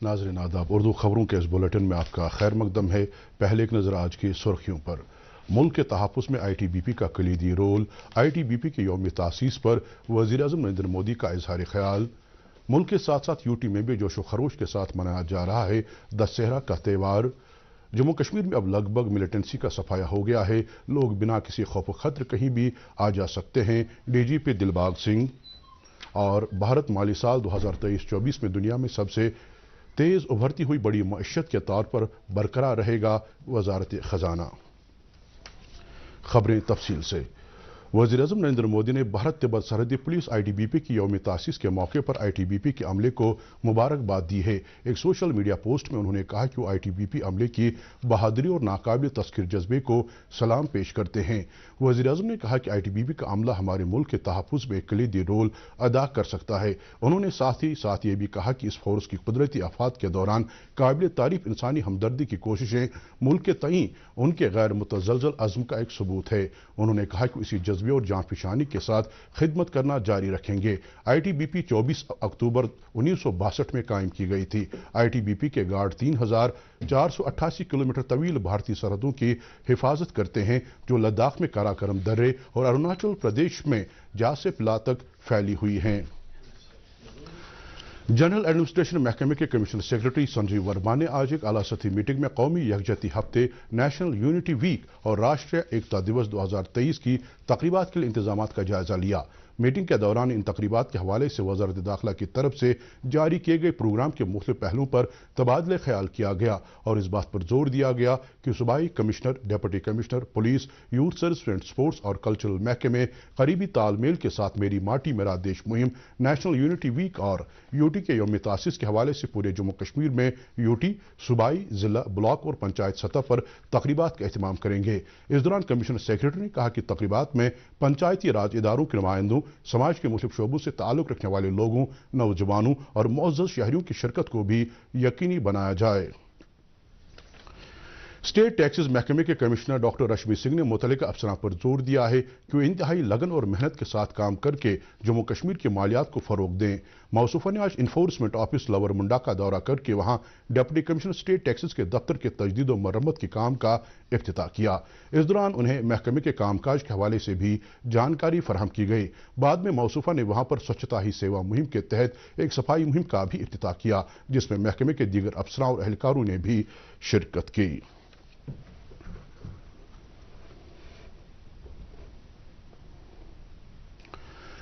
नाज़रीन आदाब, उर्दू खबरों के इस बुलेटिन में आपका खैर मकदम है। पहले एक नज़र आज की सुर्खियों पर। मुल्क के तहफ़्फ़ुज़ में ITBP का कलीदी रोल। ITBP के यौम तासीस पर वज़ीर-ए-आज़म नरेंद्र मोदी का इज़हार ख्याल। मुल्क के साथ साथ यूटी में भी जोशो खरोश के साथ मनाया जा रहा है दशहरा का त्यौहार। जम्मू कश्मीर में अब लगभग मिलिटेंसी का सफाया हो गया है। लोग बिना किसी खौफ खतर कहीं भी आ जा सकते हैं। DGP दिलबाग सिंह। और भारत माली साल 2023-24 में दुनिया में सबसे तेज़ उभरती हुई बड़ी मईशत के तौर पर बरकरार रहेगा, वज़ारत ख़ज़ाना। खबरें तफसील से। वज़ीर-ए-आज़म नरेंद्र मोदी ने भारत तिब्बत सरहदी पुलिस ITBP की यौम तासीस के मौके पर ITBP के अमले को मुबारकबाद दी है। एक सोशल मीडिया पोस्ट में उन्होंने कहा कि वो ITBP अमले की बहादुरी और नाकाबिल तस्खीर जज्बे को सलाम पेश करते हैं। वज़ीर-ए-आज़म ने कहा कि ITBP का अमला हमारे मुल्क के तहफ़्फ़ुज़ में कलीदी रोल अदा कर सकता है। उन्होंने साथ ही साथ ये भी कहा कि इस फोर्स की कुदरती आफात के दौरान काबिल तारीफ इंसानी हमदर्दी की कोशिशें मुल्क के तईं उनके गैर मुतज़लज़ल अज़्म का एक सबूत है। उन्होंने कहा कि इसी जज्बे और जान फिशानी के साथ खिदमत करना जारी रखेंगे। ITBP 24 अक्टूबर 1962 में कायम की गई थी। ITBP के गार्ड 3488 किलोमीटर तवील भारतीय सरहदों की हिफाजत करते हैं, जो लद्दाख में काराकोरम दर्रे और अरुणाचल प्रदेश में जासिपला तक फैली हुई हैं। जनरल एडमिनिस्ट्रेशन महकमे के कमिश्नर सेक्रेटरी संजीव वर्मा ने आज एक आला सतही मीटिंग में कौमी यकजहती हफ्ते, नेशनल यूनिटी वीक और राष्ट्रीय एकता दिवस 2023 की तकरीबात के लिए इंतजामात का जायजा लिया। मीटिंग के दौरान इन तकरीबात के हवाले से वज़ारत दाखिला की तरफ से जारी किए गए प्रोग्राम के मुख्तलिफ पहलुओं पर तबादले ख्याल किया गया और इस बात पर जोर दिया गया कि सूबाई commissioner, deputy commissioner, police, youth service and sports और कल्चरल महकमे करीबी तालमेल के साथ मेरी माटी मेरा देश मुहिम, नेशनल यूनिटी वीक और यूटी के यौम तासीस के हवाले से पूरे जम्मू कश्मीर में यूटी, सूबाई, जिला, ब्लॉक और पंचायत सतह पर तकरीबात का एहतमाम करेंगे। इस दौरान कमिश्नर सेक्रेटरी ने कहा कि तकरीबात में पंचायती राज इदारों के नुमाइंदों, समाज के मुख्तलिफ शोबों से ताल्लुक़ रखने वाले लोगों, नौजवानों और मुअज़्ज़ज़ शहरियों की शिरकत को भी यकीनी बनाया जाए। स्टेट टैक्सेस महकमे के कमिश्नर डॉक्टर रश्मि सिंह ने मुतल्लिका अफसरान पर जोर दिया है कि वो इंतहाई लगन और मेहनत के साथ काम करके जम्मू कश्मीर की मालियात को फ़रोग दें। मौसूफ़ा ने आज इन्फोर्समेंट ऑफिस लवर मुंडा का दौरा करके वहाँ डिप्टी कमिश्नर स्टेट टैक्सेस के दफ्तर के तजदीद व मरम्मत के काम का इफ्तिताह किया। इस दौरान उन्हें महकमे के कामकाज के हवाले से भी जानकारी फराहम की गई। बाद में मौसूफ़ा ने वहाँ पर स्वच्छता ही सेवा मुहिम के तहत एक सफाई मुहिम का भी इफ्तिताह किया, जिसमें महकमे के दीगर अफसरान और एहलकारों ने भी शिरकत की।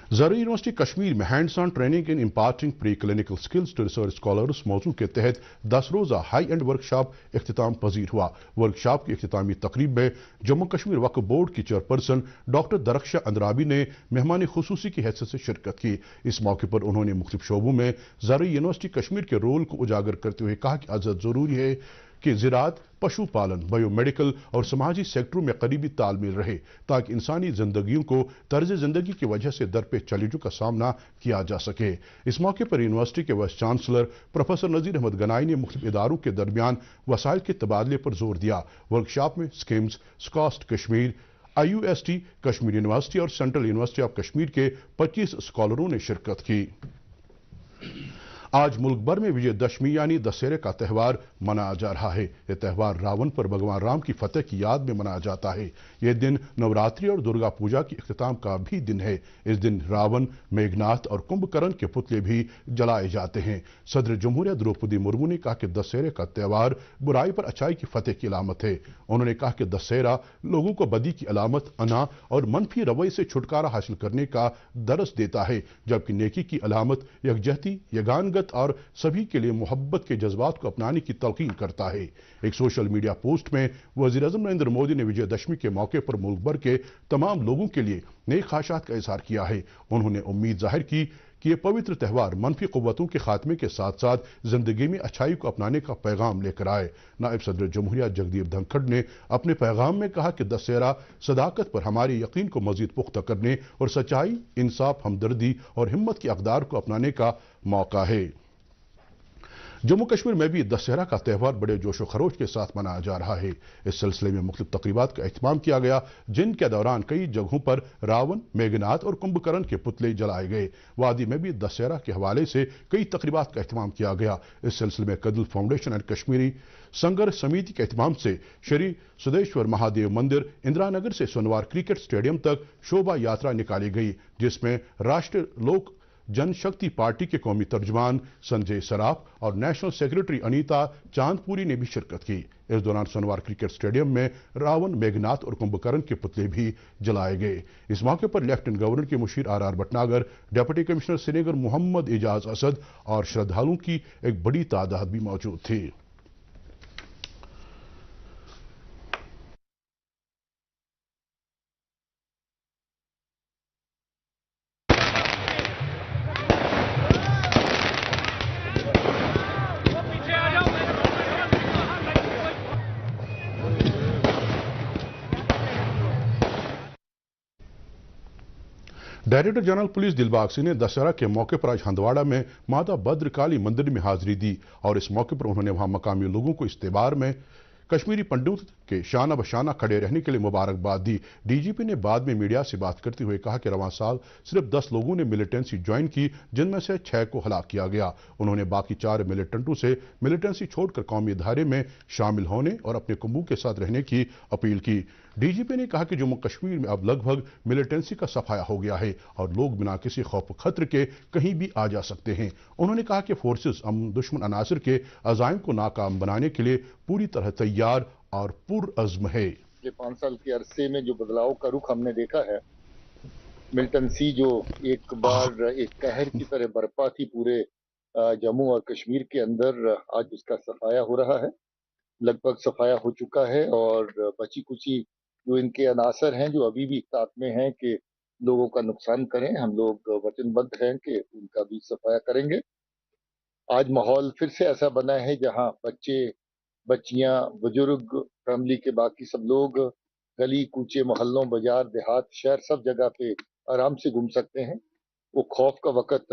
ज़रूरी यूनिवर्सिटी कश्मीर में hands on training in imparting pre clinical skills to research scholars मौजू के तहत 10 रोज़ा हाई एंड वर्कशॉप इख्तिताम पजीर हुआ। वर्कशॉप की इख्तितामी तकरीब में जम्मू कश्मीर वक्फ बोर्ड की चेयरपर्सन डॉक्टर दरख्शा अंद्राबी ने मेहमान खुसूसी की हैसियत से शिरकत की। इस मौके पर उन्होंने मुख्तलिफ शोबों में ज़रूरी यूनिवर्सिटी कश्मीर के रोल को उजागर करते हुए कहा कि अज़द ज़रूरी है कि ज़राअत, पशुपालन, बायोमेडिकल और समाजी सेक्टरों में करीबी तालमेल रहे, ताकि इंसानी जिंदगियों को तर्ज जिंदगी की वजह से दरपेश चैलेंजों का सामना किया जा सके। इस मौके पर यूनिवर्सिटी के वाइस चांसलर प्रोफेसर नज़ीर अहमद गनाई ने मुख्तलिफ इदारों के दरमियान वसाइल के तबादले पर जोर दिया। वर्कशॉप में स्किम्स, स्कॉस्ट कश्मीर, IUST, कश्मीर यूनिवर्सिटी और सेंट्रल यूनिवर्सिटी ऑफ कश्मीर के 25 स्कॉलरों ने शिरकत की। आज मुल्क भर में विजयदशमी यानी दशहरे का त्यौहार मनाया जा रहा है। यह त्यौहार रावण पर भगवान राम की फतेह की याद में मनाया जाता है। यह दिन नवरात्रि और दुर्गा पूजा की इख्तिताम का भी दिन है। इस दिन रावण, मेघनाथ और कुंभकर्ण के पुतले भी जलाए जाते हैं। सदर जमहूरिया द्रौपदी मुर्मू ने कहा कि दशहरे का त्यौहार बुराई पर अच्छाई की फतेह की अलामत है। उन्होंने कहा कि दशहरा लोगों को बदी की अलामत, अना और मनफी रवैये से छुटकारा हासिल करने का दरस देता है, जबकि नेकी की अलामत यकजहती, यगानगत और सभी के लिए मोहब्बत के जज्बात को अपनाने की तलकीन करता है। एक सोशल मीडिया पोस्ट में वज़ीर-ए-आज़म नरेंद्र मोदी ने विजयदशमी के मौके पर मुल्क भर के तमाम लोगों के लिए नेक ख्वाहिशात का इज़हार किया है। उन्होंने उम्मीद जाहिर की कि ये पवित्र त्यौहार मनफी क़ुव्वतों के खात्मे के साथ साथ जिंदगी में अच्छाई को अपनाने का पैगाम लेकर आए। नायब सदर जमहूरिया जगदीप धनखड़ ने अपने पैगाम में कहा कि दशहरा सदाकत पर हमारे यकीन को मजीद पुख्ता करने और सच्चाई, इंसाफ, हमदर्दी और हिम्मत की अक़दार को अपनाने का मौका है। जम्मू कश्मीर में भी दशहरा का त्यौहार बड़े जोशो खरोश के साथ मनाया जा रहा है। इस सिलसिले में मुख्तलिफ तकरीबात का एहतमाम किया गया, जिनके दौरान कई जगहों पर रावण, मेघनाथ और कुंभकर्ण के पुतले जलाए गए। वादी में भी दशहरा के हवाले से कई तकरीबात का एहतमाम किया गया। इस सिलसिले में कदल फाउंडेशन एंड कश्मीरी संघर्ष समिति के एहतमाम से श्री सुदेश्वर महादेव मंदिर, इंदिरा नगर से सोनवार क्रिकेट स्टेडियम तक शोभा यात्रा निकाली गई, जिसमें राष्ट्रीय लोक जनशक्ति पार्टी के कौमी तर्जुमान संजय सराफ और नेशनल सेक्रेटरी अनीता चांदपुरी ने भी शिरकत की। इस दौरान सोनवार क्रिकेट स्टेडियम में रावण, मेघनाथ और कुंभकर्ण के पुतले भी जलाए गए। इस मौके पर लेफ्टिनेंट गवर्नर के मुशीर R Bhatnagar, deputy commissioner Srinagar Mohammad Aijaz Asad और श्रद्धालुओं की एक बड़ी तादाद भी मौजूद थी। Director general police Dilbag Singh ने दशहरा के मौके पर आज हंदवाड़ा में माता भद्रकाली मंदिर में हाजिरी दी और इस मौके पर उन्होंने वहां मकामी लोगों को इस त्योहार में कश्मीरी पंडित के शाना बशाना खड़े रहने के लिए मुबारकबाद दी। डीजीपी ने बाद में मीडिया से बात करते हुए कहा कि रवां साल सिर्फ 10 लोगों ने मिलिटेंसी ज्वाइन की, जिनमें से 6 को हलाक किया गया। उन्होंने बाकी 4 मिलिटेंटों से मिलिटेंसी छोड़कर कौमी धारे में शामिल होने और अपने कुंबू के साथ रहने की अपील की। डीजीपी ने कहा कि जम्मू कश्मीर में अब लगभग मिलिटेंसी का सफाया हो गया है और लोग बिना किसी खौफ खतरे के कहीं भी आ जा सकते हैं। उन्होंने कहा कि फोर्सेस दुश्मन अनासर के अज़ाइम को नाकाम बनाने के लिए पूरी तरह तैयार और पुरअज़्म है। पिछले 5 साल के अरसे में जो बदलाव का रुख हमने देखा है, मिलिटेंसी जो एक बार एक कहर की तरह बरपा थी पूरे जम्मू और कश्मीर के अंदर, आज उसका सफाया हो रहा है। लगभग सफाया हो चुका है और बची कुची जो इनके अनासर हैं जो अभी भी ताक में हैं कि लोगों का नुकसान करें, हम लोग वचनबद्ध हैं कि उनका भी सफाया करेंगे। आज माहौल फिर से ऐसा बना है जहां बच्चे, बच्चियां, बुजुर्ग, फैमिली के बाकी सब लोग गली कूचे, मोहल्लों, बाजार, देहात, शहर सब जगह पे आराम से घूम सकते हैं। वो खौफ का वक्त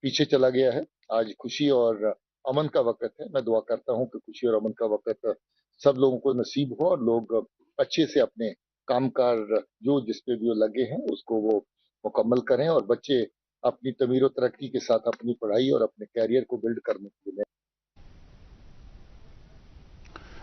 पीछे चला गया है। आज खुशी और अमन का वक्त है। मैं दुआ करता हूं कि खुशी और अमन का वक्त सब लोगों को नसीब हो और लोग अच्छे से अपने कामकाज जो जिस पे भी वो लगे हैं उसको वो मुकम्मल करें और बच्चे अपनी तमीर और तरक्की के साथ अपनी पढ़ाई और अपने कैरियर को बिल्ड करने के लिए।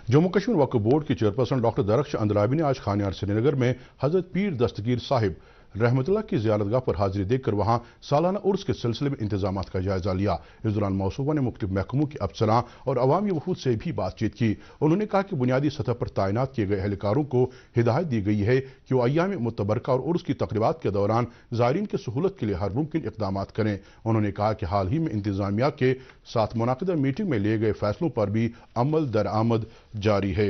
जम्मू कश्मीर वक्फ बोर्ड की चेयरपर्सन डॉक्टर दरख्श अंदलाबी ने आज खानियार श्रीनगर में हजरत पीर दस्तगीर साहिब रहमतुल्लाह की ज़ियारतगाह पर हाजिरी देकर वहां सालाना उर्स के सिलसिले में इंतजाम का जायजा लिया। इस दौरान मौसूबा ने मुख्तलिफ महकमों के अफसरां और अवामी वफूद से भी बातचीत की। उन्होंने कहा कि बुनियादी सतह पर तैनात किए गए एहलकारों को हिदायत दी गई है कि वो अय्याम मुतबरका और उर्स की तकरीबात के दौरान ज़ायरीन की सहूलत के लिए हर मुमकिन इक़दाम करें। उन्होंने कहा कि हाल ही में इंतजामिया के साथ मुनाकिदा मीटिंग में लिए गए फैसलों पर भी अमल दरामद जारी है।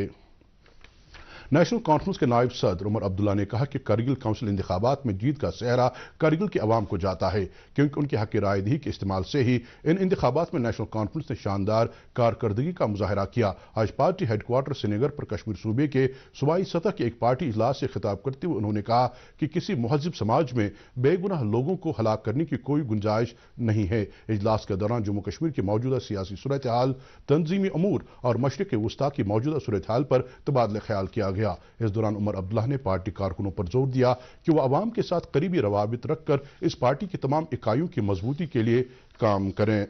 नेशनल कॉन्फ्रेंस के नायब सदर उमर अब्दुल्ला ने कहा कि करगिल काउंसिल इंतखाबात में जीत का सेहरा करगिल के अवाम को जाता है, क्योंकि उनकी हक रायदही के इस्तेमाल से ही इन इंतखाबात में नेशनल कॉन्फ्रेंस ने शानदार कारकर्दगी का मुजाहरा किया। आज पार्टी हेडक्वार्टर श्रीनगर पर कश्मीर सूबे के सूबाई सतह के एक पार्टी इजलास से खिताब करते हुए उन्होंने कहा कि किसी महज़िब समाज में बेगुनाह लोगों को हलाक करने की कोई गुंजाइश नहीं है। इजलास के दौरान जम्मू कश्मीर की मौजूदा सियासी सूरत हाल, तंजीमी अमूर और मशरिक़ वस्ता की मौजूदा सूरत हाल पर तबादला ख्याल किया गया। इस दौरान उमर अब्दुल्ला ने पार्टी कारकुनों पर जोर दिया कि वह अवाम के साथ करीबी रवाबित रखकर इस पार्टी की तमाम इकाइयों की मजबूती के लिए काम करें।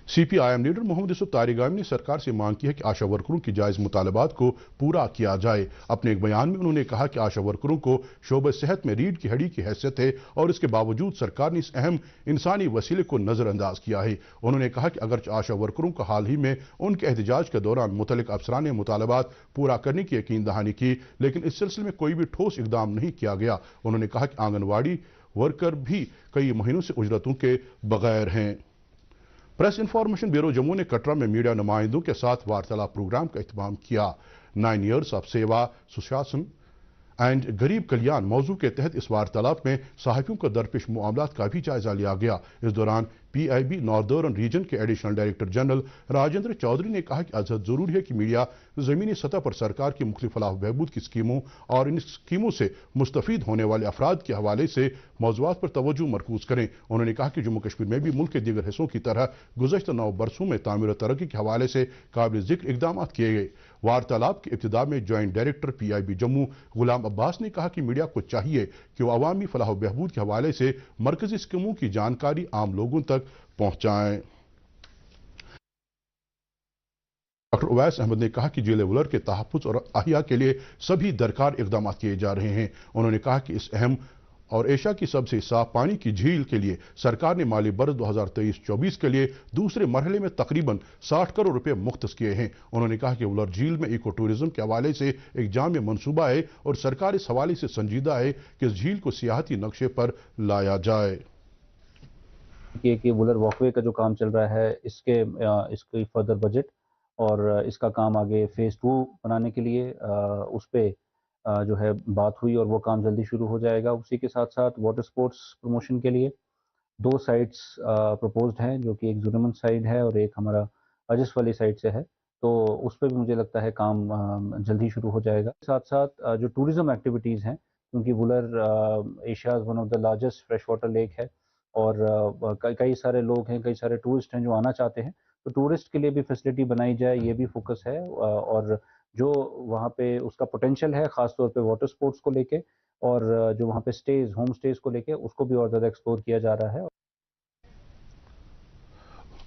सीपीआईएम लीडर मोहम्मद यूसुफ तारिगामी ने सरकार से मांग की है कि आशा वर्करों की जायज मुतालबात को पूरा किया जाए। अपने एक बयान में उन्होंने कहा कि आशा वर्करों को शोबे सेहत में रीढ़ की हड्डी की हैसियत है और इसके बावजूद सरकार ने इस अहम इंसानी वसीले को नजरअंदाज किया है। उन्होंने कहा कि अगर आशा वर्करों को हाल ही में उनके एहतजाज के दौरान मुतल्लिक अफसरान ने मुतालबात पूरा करने की यकीन दहानी की, लेकिन इस सिलसिले में कोई भी ठोस इकदाम नहीं किया गया। उन्होंने कहा कि आंगनवाड़ी वर्कर भी कई महीनों से उजरतों के बगैर हैं। प्रेस इंफॉर्मेशन ब्यूरो जम्मू ने कटरा में मीडिया नुमाइंदों के साथ वार्तालाप प्रोग्राम का एहतमाम किया। 9 ईयर्स ऑफ सेवा, सुशासन एंड गरीब कल्याण मौजू के तहत इस वार्तालाप में सहाफ़ियों को दरपेश मामलात का भी जायजा लिया गया। इस दौरान PIB नॉर्दर्न रीजन के additional director general Rajendra Chaudhary ने कहा कि अजहद जरूरी है कि मीडिया जमीनी सतह पर सरकार की मुख्तलिफ फलाह बहबूद की स्कीमों और इन स्कीमों से मुस्तफीद होने वाले अफराद के हवाले से मौज़ूआत पर तवज्जो मरकूज करें। उन्होंने कहा कि जम्मू कश्मीर में भी मुल्क के दीगर हिस्सों की तरह गुज़श्ता 9 बरसों में तामीर और तरक्की के हवाले से काबिल ज़िक्र इक़दाम किए गए। वार्तालाप के इब्तिदा में जॉइंट डायरेक्टर PIB जम्मू गुलाम अब्बास ने कहा कि मीडिया को चाहिए कि वो अवामी फलाह बहबूद के हवाले से मरकजी स्कीमों की जानकारी आम लोगों तक पहुँचाएँ। डॉक्टर उवैस अहमद ने कहा कि जेल वुलर के तहफ़्फ़ुज़ और अहिया के लिए सभी दरकार इक़दाम किए जा रहे हैं। उन्होंने कहा कि इस अहम और एशिया की सबसे साफ पानी की झील के लिए सरकार ने माली बरस 2023-24 के लिए दूसरे मरहले में तकरीबन 60 करोड़ रुपए मुख्तस किए हैं। उन्होंने कहा कि वुलर झील में इको टूरिज्म के हवाले से एक जाम मंसूबा है और सरकार इस हवाले से संजीदा है कि इस झील को सियाहती नक्शे पर लाया जाए। कि वुलर वॉकवे का जो काम चल रहा है इसकी फर्दर बजट और इसका काम आगे फेज़ 2 बनाने के लिए उस पे जो है बात हुई और वो काम जल्दी शुरू हो जाएगा। उसी के साथ साथ वाटर स्पोर्ट्स प्रमोशन के लिए 2 साइट्स प्रपोज्ड हैं, जो कि एक जुर्मन साइड है और एक हमारा अजिस वाली साइड से है। तो उस पे भी मुझे लगता है काम जल्दी शुरू हो जाएगा। साथ साथ जो टूरिज्म एक्टिविटीज़ हैं, क्योंकि Wular Asia's one of the largest fresh water lake है और कई सारे लोग हैं, कई सारे टूरिस्ट हैं जो आना चाहते हैं, तो टूरिस्ट के लिए भी फैसिलिटी बनाई जाए, ये भी फोकस है। और जो वहाँ पे उसका पोटेंशियल है ख़ास तौर पे वाटर स्पोर्ट्स को लेके और जो वहाँ पे होम स्टेज़ को लेके उसको भी और ज़्यादा एक्सप्लोर किया जा रहा है।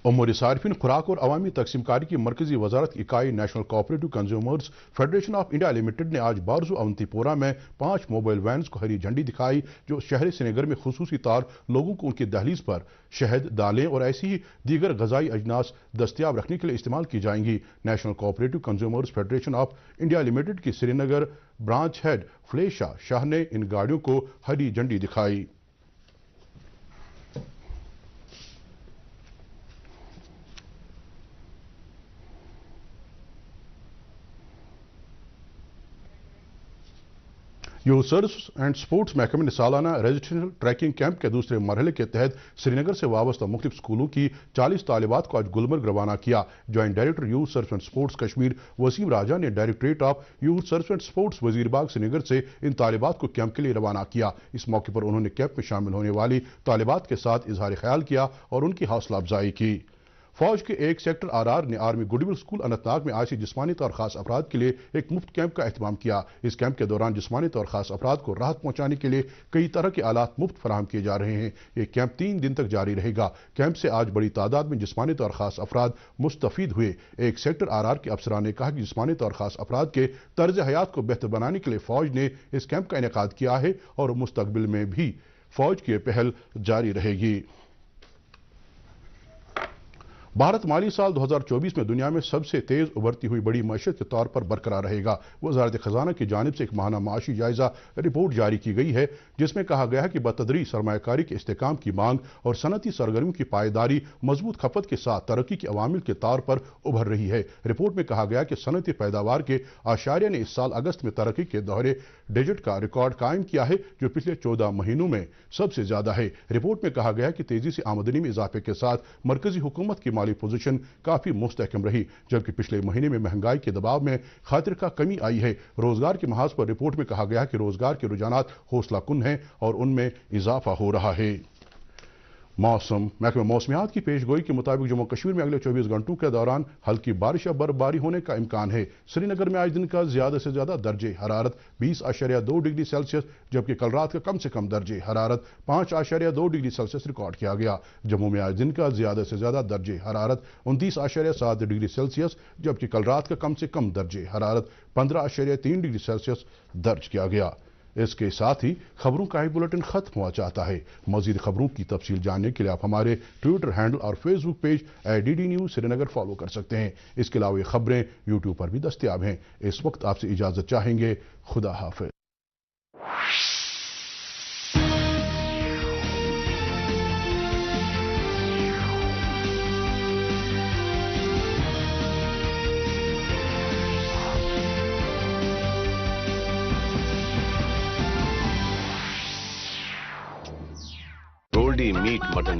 उमूर सार्फिन खुराक और अवामी तकसीमकारी की मरकजी वजारत की इकाई national cooperative consumers federation of India limited ने आज बारजू अवंतीपोरा में 5 मोबाइल वैन्स को हरी झंडी दिखाई, जो शहर श्रीनगर में खुसूसी तौर लोगों को उनकी दहलीज पर शहद, दालें और ऐसी ही दीगर गजाई अजनास दस्तियाब रखने के लिए इस्तेमाल की जाएंगी। National cooperative consumers federation of India limited की श्रीनगर ब्रांच हेड फ्लेशा शाह ने इन गाड़ियों को हरी झंडी दिखाई। यूथ सर्विस एंड स्पोर्ट्स महकमे ने सालाना रेजिडेंशियल ट्रैकिंग कैंप के दूसरे मरहले के तहत श्रीनगर से वाबस्ता मुख्तलिफ स्कूलों की 40 तालिबात को आज गुलमर्ग रवाना किया। Joint director youth service and sports Kashmir Waseem Raja ने directorate of youth service and sports Wazirbagh Srinagar से इन तालिबात को कैंप के लिए रवाना किया। इस मौके पर उन्होंने कैंप में शामिल होने वाली तालिबात के साथ इजहार ख्याल किया और उनकी हौसला अफजाई की। फौज के एक सेक्टर RR ने आर्मी गुडविल स्कूल अनंतनाग में आज से जिस्मानी तौर खास अफराद के लिए एक मुफ्त कैंप का एहतमाम किया। इस कैंप के दौरान जिस्मानी तौर खास अफराद को राहत पहुंचाने के लिए कई तरह के आलात मुफ्त फराहम किए जा रहे हैं। ये कैंप 3 दिन तक जारी रहेगा। कैंप से आज बड़ी तादाद में जिस्मानी तौर खास अफराद मुस्तफीद हुए। एक सेक्टर RR के अफसरान ने कहा कि जिस्मानी तौर खास अफराद के तर्ज हयात को बेहतर बनाने के लिए फौज ने इस कैंप का इनेकाद किया है और मुस्तकबिल में भी फौज की पहल जारी रहेगी। भारत माली साल 2024 में दुनिया में सबसे तेज उभरती हुई बड़ी मईशत के तौर पर बरकरार रहेगा। वज़ारत खजाना की जानिब से एक माहाना माशी जायजा रिपोर्ट जारी की गई है, जिसमें कहा गया है कि बतदरीज सरमायाकारी के इस्तेकाम की मांग और सनती सरगर्मियों की पायदारी मजबूत खपत के साथ तरक्की के अवामिल के तौर पर उभर रही है। रिपोर्ट में कहा गया कि सनती पैदावार के आशारिया ने इस साल अगस्त में तरक्की के दोहरे डिजिट का रिकॉर्ड कायम किया है, जो पिछले 14 महीनों में सबसे ज्यादा है। रिपोर्ट में कहा गया कि तेजी से आमदनी में इजाफे के साथ मरकजी हुकूमत की माली पोजीशन काफी मुस्तहकम रही, जबकि पिछले महीने में महंगाई के दबाव में खातिर का कमी आई है। रोजगार के महाज पर रिपोर्ट में कहा गया कि रोजगार के रुझानात हौसला कुन हैं और उनमें इजाफा हो रहा है। मौसम महकमा मौसमियात की पेशगोई के मुताबिक जम्मू कश्मीर में अगले 24 घंटों के दौरान हल्की बारिश या बर्फबारी होने का इम्कान है। श्रीनगर में आज दिन का ज्यादा से ज्यादा दर्जे हरारत 20.2 डिग्री सेल्सियस, जबकि कल रात का कम से कम दर्जे हरारत 5.2 डिग्री सेल्सियस रिकॉर्ड किया गया। जम्मू में आज दिन का ज्यादा से ज्यादा दर्जे हरारत 29.7 डिग्री सेल्सियस, जबकि कल रात का कम से कम दर्जे हरारत 15.3 डिग्री सेल्सियस दर्ज किया गया। इसके साथ ही खबरों का एक बुलेटिन खत्म हुआ चाहता है। मजीद खबरों की तफसील जानने के लिए आप हमारे ट्विटर हैंडल और Facebook page ADD news Srinagar follow कर सकते हैं। इसके अलावा ये खबरें यूट्यूब पर भी दस्तयाब हैं। इस वक्त आपसे इजाजत चाहेंगे। खुदा हाफिज। Goldy meet mutton